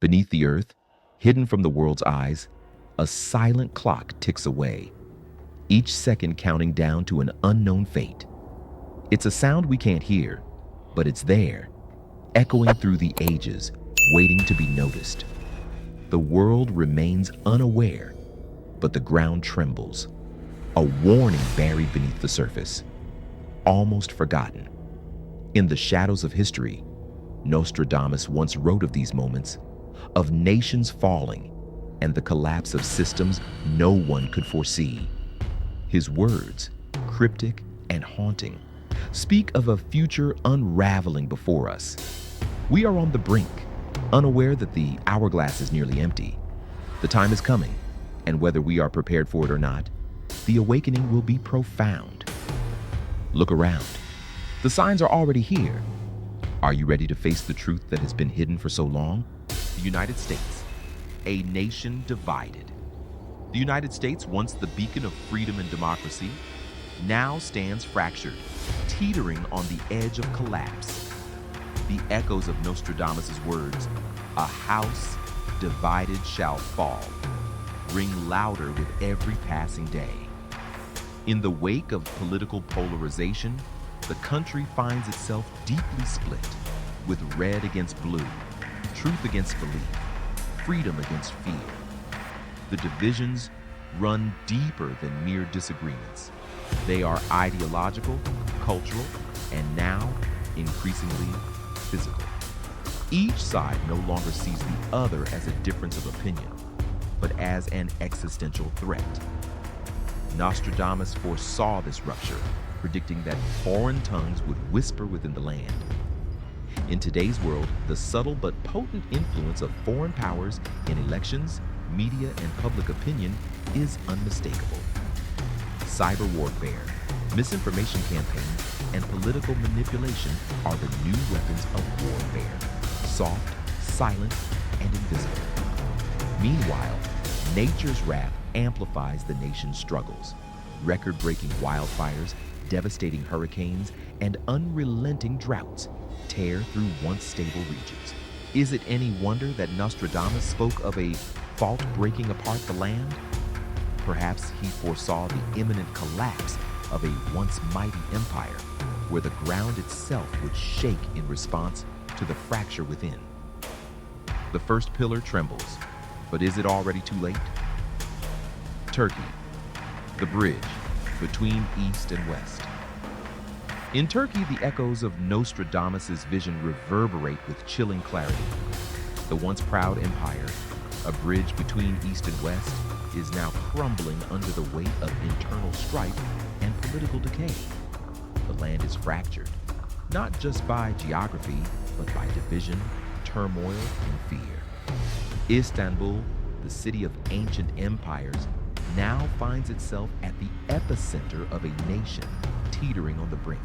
Beneath the earth, hidden from the world's eyes, a silent clock ticks away, each second counting down to an unknown fate. It's a sound we can't hear, but it's there, echoing through the ages, waiting to be noticed. The world remains unaware, but the ground trembles. A warning buried beneath the surface, almost forgotten. In the shadows of history, Nostradamus once wrote of these moments, of nations falling and the collapse of systems no one could foresee. His words, cryptic and haunting, speak of a future unraveling before us. We are on the brink, unaware that the hourglass is nearly empty. The time is coming, and whether we are prepared for it or not, the awakening will be profound. Look around. The signs are already here. Are you ready to face the truth that has been hidden for so long? The United States, a nation divided. The United States, once the beacon of freedom and democracy, now stands fractured, teetering on the edge of collapse. The echoes of Nostradamus' words, "A house divided shall fall," ring louder with every passing day. In the wake of political polarization, the country finds itself deeply split, with red against blue, truth against belief, freedom against fear. The divisions run deeper than mere disagreements. They are ideological, cultural, and now increasingly physical. Each side no longer sees the other as a difference of opinion, but as an existential threat. Nostradamus foresaw this rupture, predicting that foreign tongues would whisper within the land. In today's world, the subtle but potent influence of foreign powers in elections, media, and public opinion is unmistakable. Cyber warfare, misinformation campaigns, and political manipulation are the new weapons of warfare, soft, silent, and invisible. Meanwhile, nature's wrath amplifies the nation's struggles. Record-breaking wildfires, devastating hurricanes, and unrelenting droughts tear through once stable regions. Is it any wonder that Nostradamus spoke of a fault breaking apart the land? Perhaps he foresaw the imminent collapse of a once mighty empire, where the ground itself would shake in response to the fracture within. The first pillar trembles, but is it already too late? Turkey, the bridge between East and West. In Turkey, the echoes of Nostradamus' vision reverberate with chilling clarity. The once proud empire, a bridge between East and West, is now crumbling under the weight of internal strife and political decay. The land is fractured, not just by geography, but by division, turmoil, and fear. Istanbul, the city of ancient empires, now finds itself at the epicenter of a nation teetering on the brink.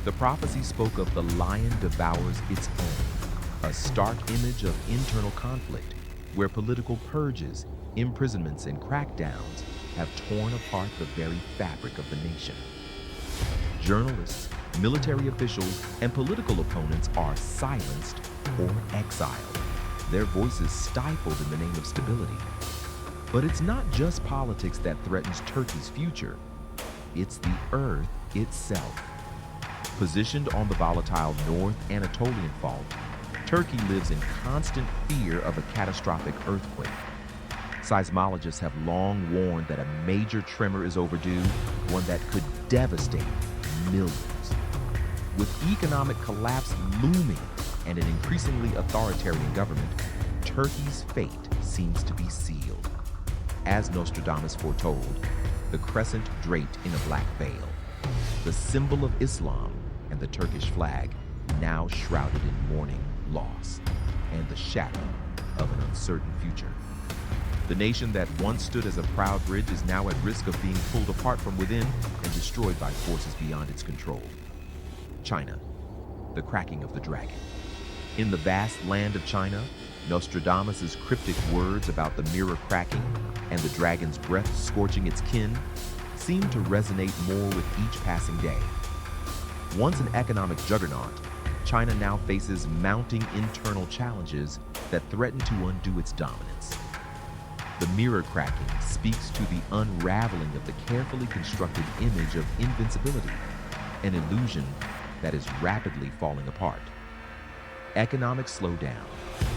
The prophecy spoke of the lion devours its own, a stark image of internal conflict where political purges, imprisonments, and crackdowns have torn apart the very fabric of the nation. Journalists, military officials, and political opponents are silenced or exiled, their voices stifled in the name of stability. But it's not just politics that threatens Turkey's future, it's the earth itself. Positioned on the volatile North Anatolian Fault, Turkey lives in constant fear of a catastrophic earthquake. Seismologists have long warned that a major tremor is overdue, one that could devastate millions. With economic collapse looming and an increasingly authoritarian government, Turkey's fate seems to be sealed. As Nostradamus foretold, the crescent draped in a black veil, the symbol of Islam and the Turkish flag now shrouded in mourning, loss, and the shadow of an uncertain future. The nation that once stood as a proud bridge is now at risk of being pulled apart from within and destroyed by forces beyond its control. China, the cracking of the dragon. In the vast land of China, Nostradamus' cryptic words about the mirror cracking and the dragon's breath scorching its kin seem to resonate more with each passing day. Once an economic juggernaut, China now faces mounting internal challenges that threaten to undo its dominance. The mirror cracking speaks to the unraveling of the carefully constructed image of invincibility, an illusion that is rapidly falling apart. Economic slowdown,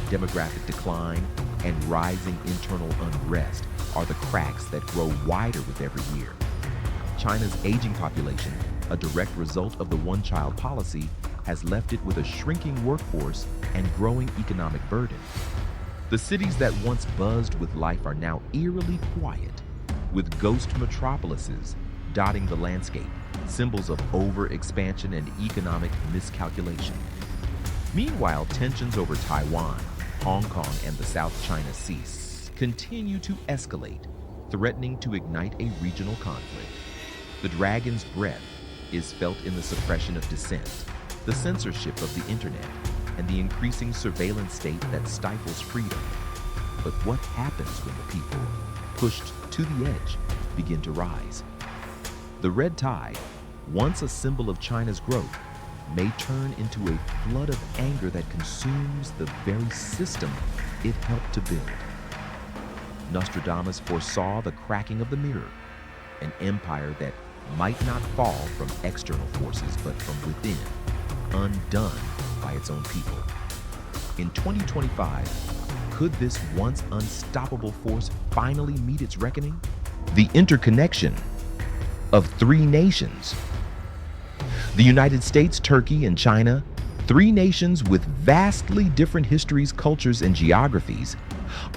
demographic decline, and rising internal unrest are the cracks that grow wider with every year. China's aging population, a direct result of the one-child policy, has left it with a shrinking workforce and growing economic burden. The cities that once buzzed with life are now eerily quiet, with ghost metropolises dotting the landscape, symbols of overexpansion and economic miscalculation. Meanwhile, tensions over Taiwan, Hong Kong, and the South China Sea continue to escalate, threatening to ignite a regional conflict. The dragon's breath is felt in the suppression of dissent, the censorship of the internet, and the increasing surveillance state that stifles freedom. But what happens when the people, pushed to the edge, begin to rise? The red tide, once a symbol of China's growth, may turn into a flood of anger that consumes the very system it helped to build. Nostradamus foresaw the cracking of the mirror, an empire that might not fall from external forces but from within, undone by its own people. In 2025, could this once unstoppable force finally meet its reckoning? The interconnection of three nations. The United States, Turkey, and China, three nations with vastly different histories, cultures, and geographies,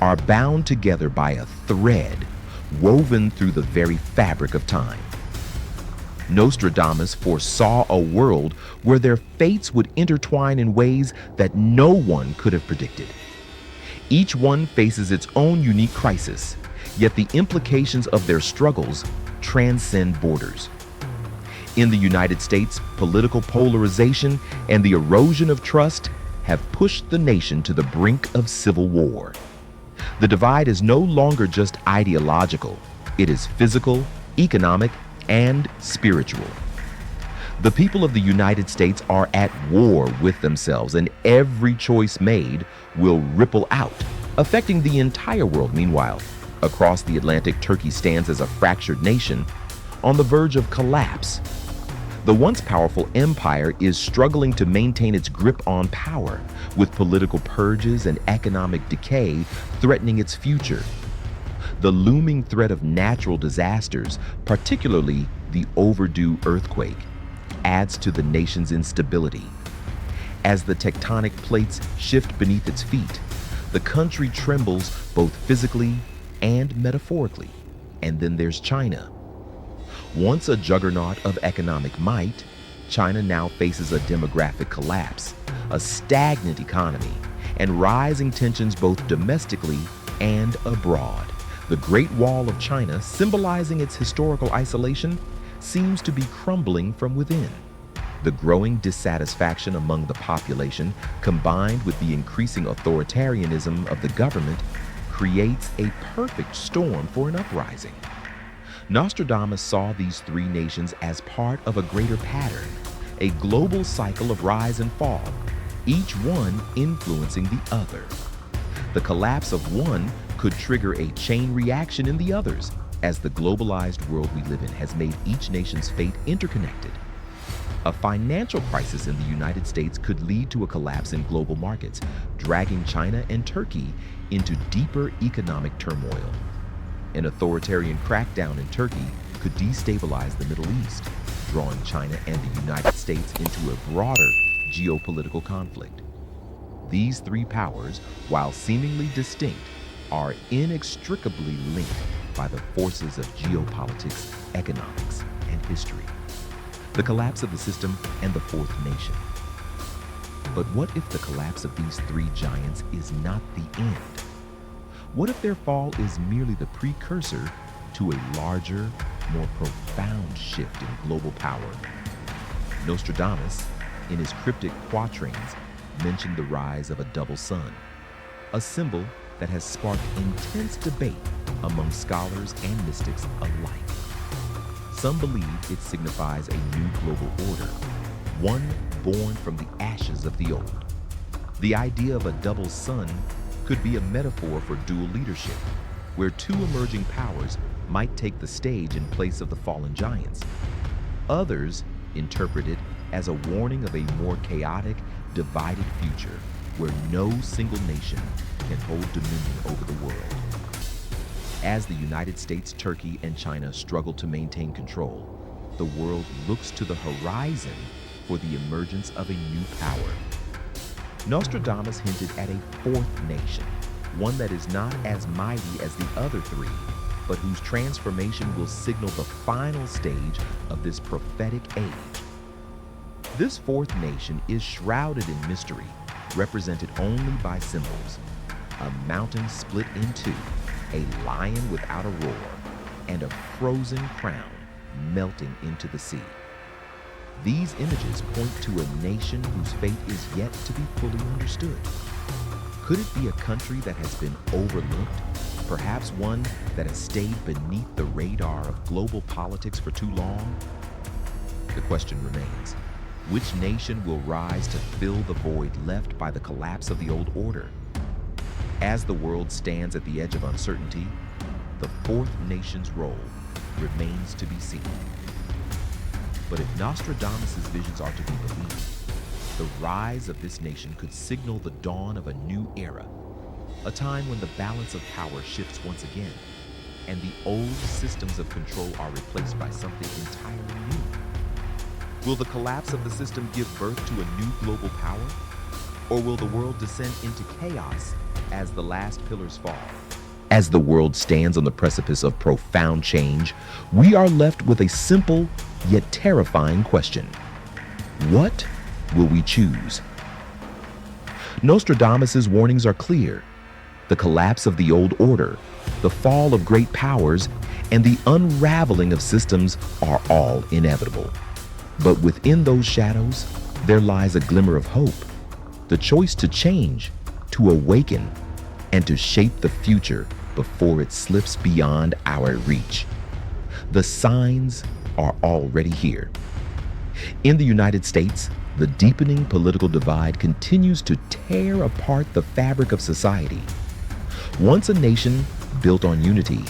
are bound together by a thread woven through the very fabric of time. Nostradamus foresaw a world where their fates would intertwine in ways that no one could have predicted. Each one faces its own unique crisis, yet the implications of their struggles transcend borders. In the United States, political polarization and the erosion of trust have pushed the nation to the brink of civil war. The divide is no longer just ideological, it is physical, economic, and spiritual. The people of the United States are at war with themselves, and every choice made will ripple out, affecting the entire world. Meanwhile, across the Atlantic, Turkey stands as a fractured nation on the verge of collapse. The once powerful empire is struggling to maintain its grip on power, with political purges and economic decay threatening its future. The looming threat of natural disasters, particularly the overdue earthquake, adds to the nation's instability. As the tectonic plates shift beneath its feet, the country trembles both physically and metaphorically. And then there's China. Once a juggernaut of economic might, China now faces a demographic collapse, a stagnant economy, and rising tensions both domestically and abroad. The Great Wall of China, symbolizing its historical isolation, seems to be crumbling from within. The growing dissatisfaction among the population, combined with the increasing authoritarianism of the government, creates a perfect storm for an uprising. Nostradamus saw these three nations as part of a greater pattern, a global cycle of rise and fall, each one influencing the other. The collapse of one could trigger a chain reaction in the others, as the globalized world we live in has made each nation's fate interconnected. A financial crisis in the United States could lead to a collapse in global markets, dragging China and Turkey into deeper economic turmoil. An authoritarian crackdown in Turkey could destabilize the Middle East, drawing China and the United States into a broader geopolitical conflict. These three powers, while seemingly distinct, are inextricably linked by the forces of geopolitics, economics, and history. The collapse of the system and the fourth nation. But what if the collapse of these three giants is not the end? What if their fall is merely the precursor to a larger, more profound shift in global power? Nostradamus, in his cryptic quatrains, mentioned the rise of a double sun, a symbol that has sparked intense debate among scholars and mystics alike. Some believe it signifies a new global order, one born from the ashes of the old. The idea of a double sun could be a metaphor for dual leadership, where two emerging powers might take the stage in place of the fallen giants. Others interpret it as a warning of a more chaotic, divided future where no single nation can hold dominion over the world. As the United States, Turkey, and China struggle to maintain control, the world looks to the horizon for the emergence of a new power. Nostradamus hinted at a fourth nation, one that is not as mighty as the other three, but whose transformation will signal the final stage of this prophetic age. This fourth nation is shrouded in mystery, represented only by symbols: a mountain split in two, a lion without a roar, and a frozen crown melting into the sea. These images point to a nation whose fate is yet to be fully understood. Could it be a country that has been overlooked? Perhaps one that has stayed beneath the radar of global politics for too long? The question remains: which nation will rise to fill the void left by the collapse of the old order? As the world stands at the edge of uncertainty, the fourth nation's role remains to be seen. But if Nostradamus' visions are to be believed, the rise of this nation could signal the dawn of a new era, a time when the balance of power shifts once again, and the old systems of control are replaced by something entirely new. Will the collapse of the system give birth to a new global power? Or will the world descend into chaos as the last pillars fall? As the world stands on the precipice of profound change, we are left with a simple yet terrifying question: what will we choose? Nostradamus' warnings are clear. The collapse of the old order, the fall of great powers, and the unraveling of systems are all inevitable. But within those shadows, there lies a glimmer of hope, the choice to change, to awaken, and to shape the future before it slips beyond our reach. The signs are already here. In the United States, the deepening political divide continues to tear apart the fabric of society. Once a nation built on unity,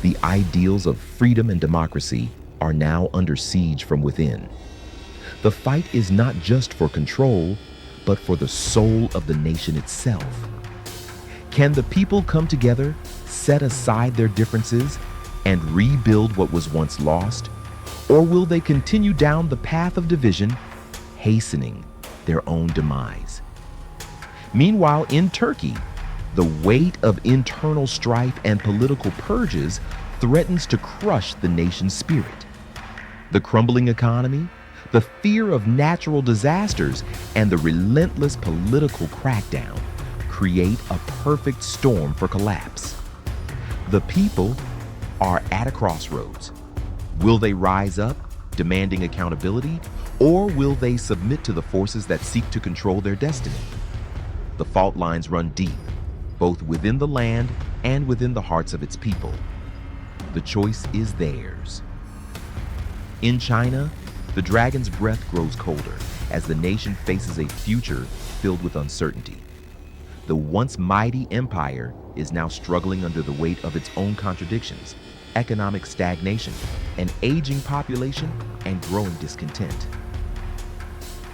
the ideals of freedom and democracy are now under siege from within. The fight is not just for control, but for the soul of the nation itself. Can the people come together, set aside their differences, and rebuild what was once lost? Or will they continue down the path of division, hastening their own demise? Meanwhile, in Turkey, the weight of internal strife and political purges threatens to crush the nation's spirit. The crumbling economy, the fear of natural disasters, and the relentless political crackdown create a perfect storm for collapse. The people are at a crossroads. Will they rise up, demanding accountability, or will they submit to the forces that seek to control their destiny? The fault lines run deep, both within the land and within the hearts of its people. The choice is theirs. In China, the dragon's breath grows colder as the nation faces a future filled with uncertainty. The once mighty empire is now struggling under the weight of its own contradictions, economic stagnation, an aging population, and growing discontent.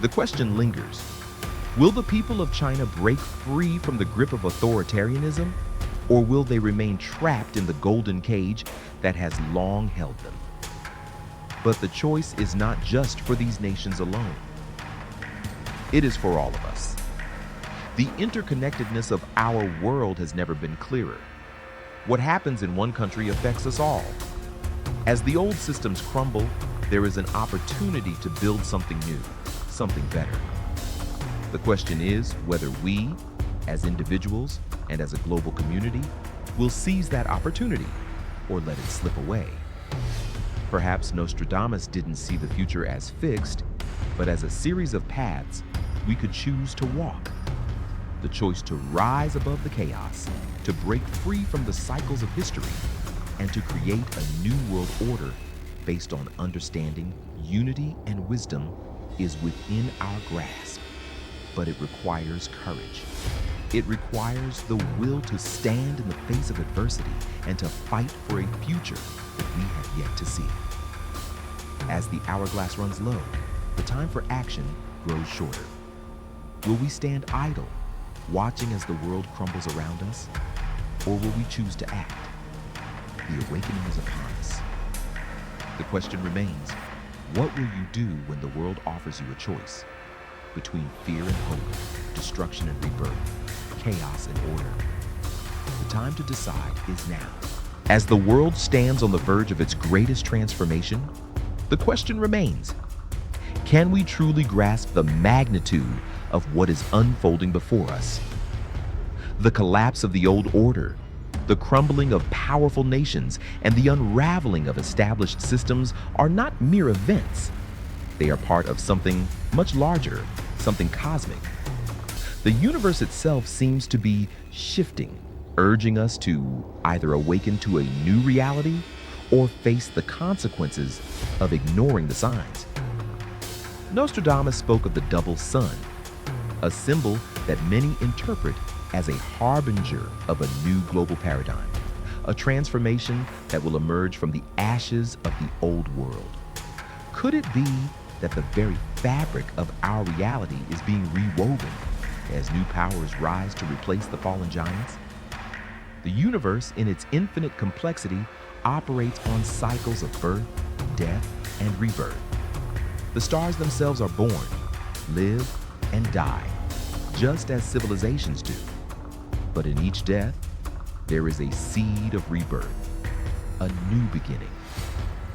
The question lingers: will the people of China break free from the grip of authoritarianism, or will they remain trapped in the golden cage that has long held them? But the choice is not just for these nations alone. It is for all of us. The interconnectedness of our world has never been clearer. What happens in one country affects us all. As the old systems crumble, there is an opportunity to build something new, something better. The question is whether we, as individuals and as a global community, will seize that opportunity or let it slip away. Perhaps Nostradamus didn't see the future as fixed, but as a series of paths we could choose to walk. The choice to rise above the chaos, to break free from the cycles of history, and to create a new world order based on understanding, unity, and wisdom is within our grasp, but it requires courage. It requires the will to stand in the face of adversity and to fight for a future that we have yet to see. As the hourglass runs low, the time for action grows shorter. Will we stand idle, watching as the world crumbles around us? Or will we choose to act? The awakening is upon us. The question remains, what will you do when the world offers you a choice between fear and hope, destruction and rebirth, chaos and order? The time to decide is now. As the world stands on the verge of its greatest transformation, the question remains, can we truly grasp the magnitude of what is unfolding before us? The collapse of the old order, the crumbling of powerful nations, and the unraveling of established systems are not mere events. They are part of something much larger, something cosmic. The universe itself seems to be shifting, urging us to either awaken to a new reality or face the consequences of ignoring the signs. Nostradamus spoke of the double sun, a symbol that many interpret as a harbinger of a new global paradigm, a transformation that will emerge from the ashes of the old world. Could it be that the very fabric of our reality is being rewoven as new powers rise to replace the fallen giants? The universe, in its infinite complexity, operates on cycles of birth, death, and rebirth. The stars themselves are born, live, and die, just as civilizations do. But in each death, there is a seed of rebirth, a new beginning.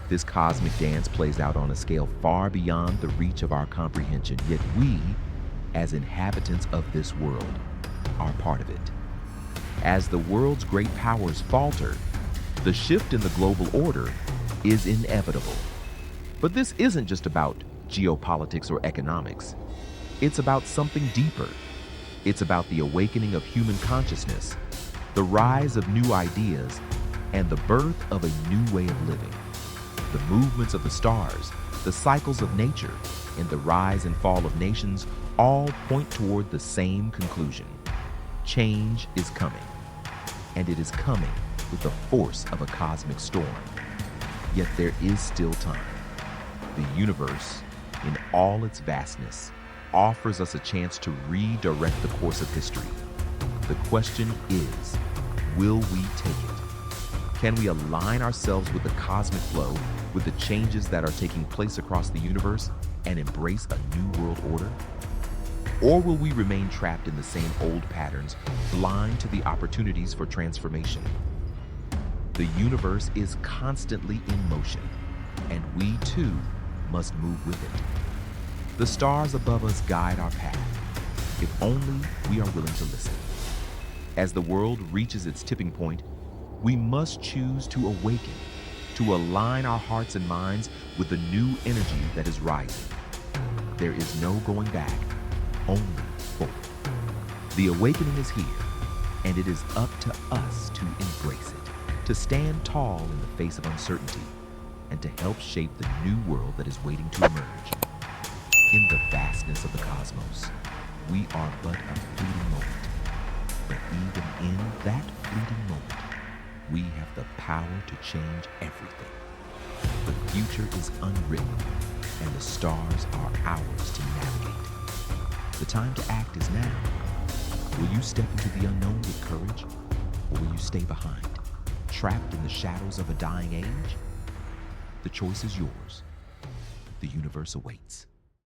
This cosmic dance plays out on a scale far beyond the reach of our comprehension, yet we, as inhabitants of this world, are part of it. As the world's great powers falter, the shift in the global order is inevitable. But this isn't just about geopolitics or economics. It's about something deeper. It's about the awakening of human consciousness, the rise of new ideas, and the birth of a new way of living. The movements of the stars, the cycles of nature, and the rise and fall of nations all point toward the same conclusion. Change is coming, and it is coming with the force of a cosmic storm. Yet there is still time. The universe, in all its vastness, offers us a chance to redirect the course of history. The question is, will we take it? Can we align ourselves with the cosmic flow, with the changes that are taking place across the universe, and embrace a new world order? Or will we remain trapped in the same old patterns, blind to the opportunities for transformation? The universe is constantly in motion, and we too must move with it. The stars above us guide our path, if only we are willing to listen. As the world reaches its tipping point, we must choose to awaken, to align our hearts and minds with the new energy that is rising. There is no going back, only forward. The awakening is here, and it is up to us to embrace it, to stand tall in the face of uncertainty, and to help shape the new world that is waiting to emerge. In the vastness of the cosmos, we are but a fleeting moment. But even in that fleeting moment, we have the power to change everything. The future is unwritten, and the stars are ours to navigate. The time to act is now. Will you step into the unknown with courage, or will you stay behind, trapped in the shadows of a dying age? The choice is yours. The universe awaits.